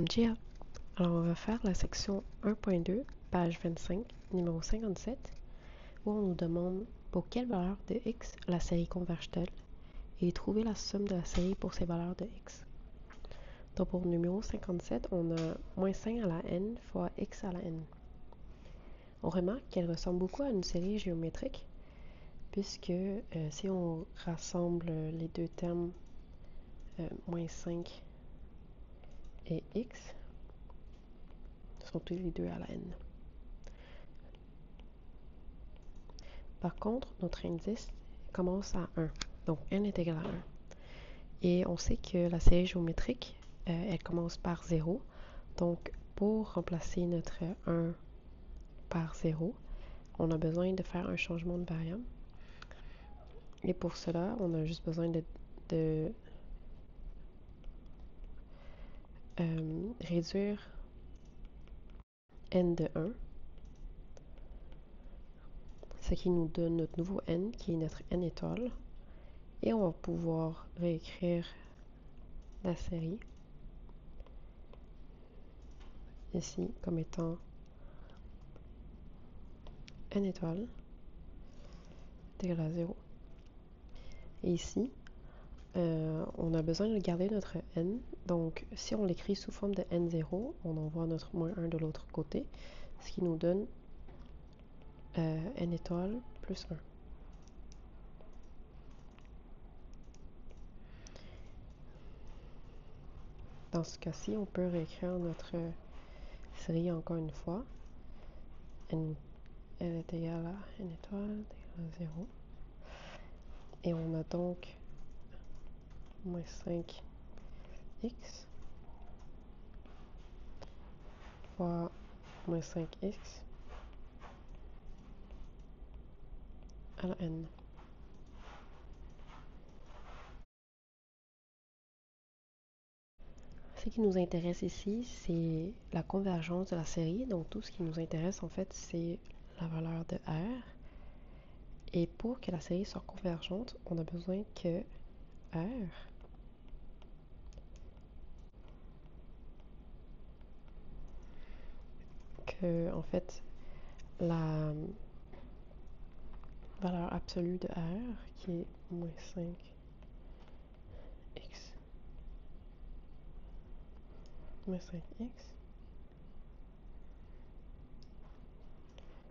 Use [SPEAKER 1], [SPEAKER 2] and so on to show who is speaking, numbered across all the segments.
[SPEAKER 1] GA. Alors, on va faire la section 1.2, page 25, numéro 57, où on nous demande pour quelle valeur de x la série converge-t-elle et trouver la somme de la série pour ces valeurs de x. Donc, pour le numéro 57, on a moins 5 à la n fois x à la n. On remarque qu'elle ressemble beaucoup à une série géométrique, puisque si on rassemble les deux termes moins 5 et x, sont tous les deux à la n. Par contre, notre indice commence à 1, donc n est égal à 1. Et on sait que la série géométrique, elle commence par 0. Donc, pour remplacer notre 1 par 0, on a besoin de faire un changement de variable. Et pour cela, on a juste besoin de réduire n de 1, ce qui nous donne notre nouveau n, qui est notre n étoile. Et on va pouvoir réécrire la série ici comme étant n étoile est égal à 0. Et ici, on a besoin de garder notre n. Donc, si on l'écrit sous forme de n0, on envoie notre moins 1 de l'autre côté, ce qui nous donne n étoile plus 1. Dans ce cas-ci, on peut réécrire notre série encore une fois. N est égal à n étoile est égal à 0. Et on a donc moins 5x fois moins 5x à la n. Ce qui nous intéresse ici, c'est la convergence de la série. Donc tout ce qui nous intéresse en fait, c'est la valeur de R. Et pour que la série soit convergente, on a besoin que R en fait, la valeur absolue de R, qui est moins 5x, moins 5x,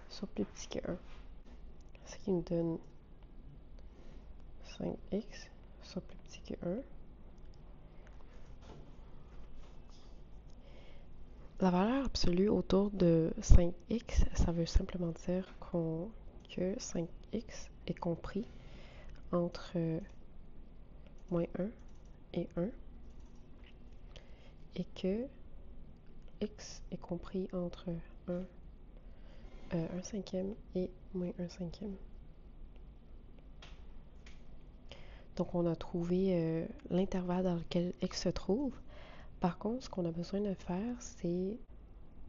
[SPEAKER 1] soit plus petit que 1. Ce qui nous donne 5x, soit plus petit que 1. La valeur absolue autour de 5x, ça veut simplement dire que 5x est compris entre moins 1 et 1 et que x est compris entre 1 cinquième et moins 1 cinquième. Donc on a trouvé l'intervalle dans lequel x se trouve. Par contre, ce qu'on a besoin de faire, c'est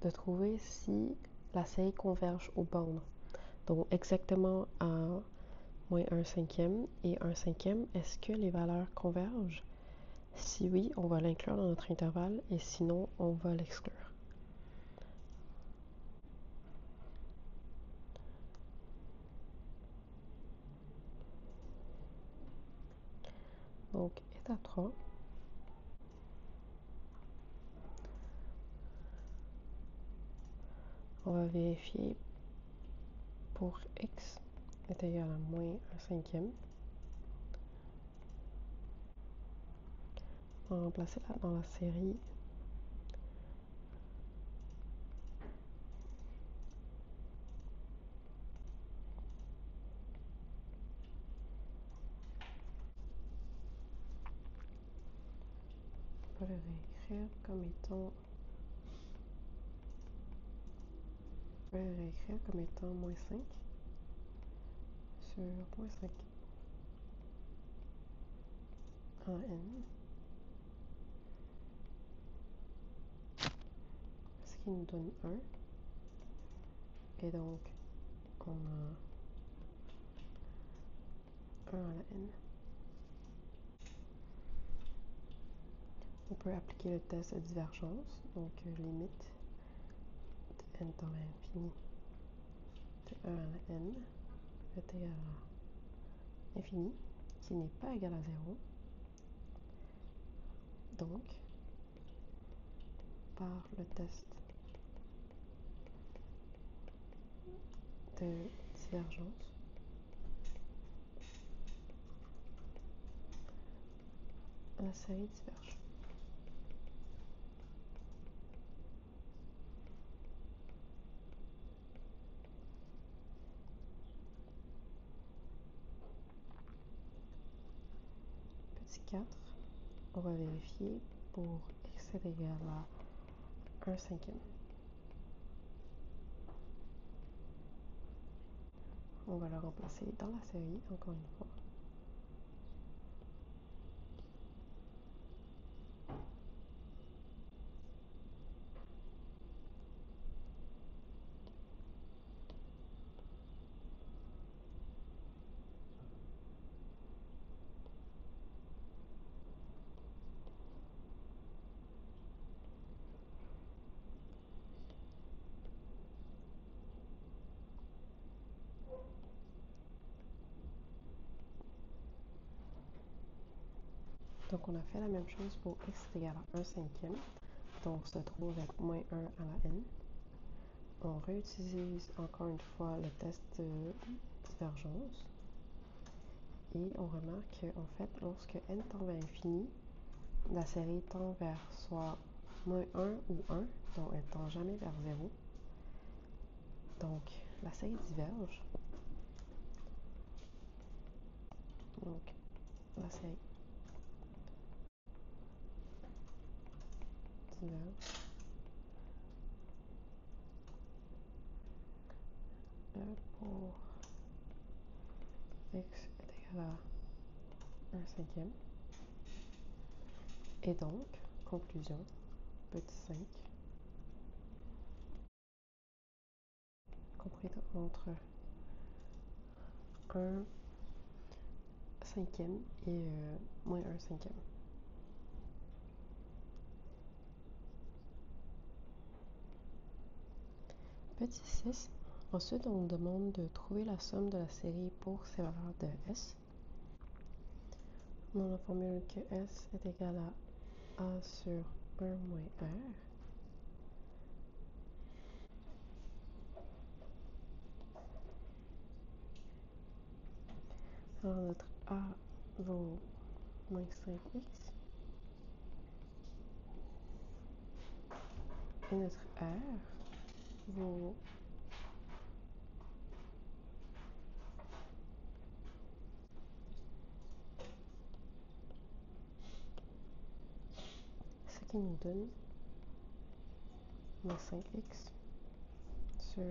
[SPEAKER 1] de trouver si la série converge aux bornes. Donc exactement à moins 1 cinquième et 1 cinquième, est-ce que les valeurs convergent? Si oui, on va l'inclure dans notre intervalle et sinon, on va l'exclure. Donc, étape 3. On va vérifier pour x est égal à moins 1 cinquième. On va remplacer là dans la série on va le réécrire comme étant moins 5 sur moins 5 en n, ce qui nous donne 1. Et donc, on a 1 à la n. On peut appliquer le test de divergence, donc limite de n tend à l'infini de 1 à la n est égal à infini, qui n'est pas égal à 0. Donc, par le test de divergence, la série diverge. Petit 4, on va vérifier pour x est égal à 1 cinquième. On va le remplacer dans la série, encore une fois. Donc, on a fait la même chose pour x est égal à 1 cinquième. Donc, on se trouve avec moins 1 à la n. On réutilise encore une fois le test de divergence. Et on remarque qu'en fait, lorsque n tend vers l'infini, la série tend vers soit moins 1 ou 1, donc elle ne tend jamais vers 0. Donc, la série diverge. Donc, la série diverge. Pour x est égal à 1 cinquième. Et donc, conclusion, petit 5, compris entre 1 cinquième et moins 1 cinquième. Petit 6, ensuite on nous demande de trouver la somme de la série pour ces valeurs de S. On formule que S est égal à A sur 1 moins R. Alors notre A vaut moins 5x. Et notre R vaut ce qui nous donne moins 5x sur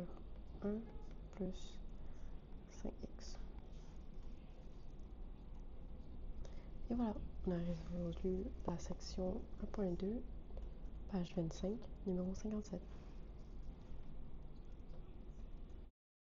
[SPEAKER 1] 1 plus 5x. Et voilà, on a résolu la section 1.2, page 25, numéro 57.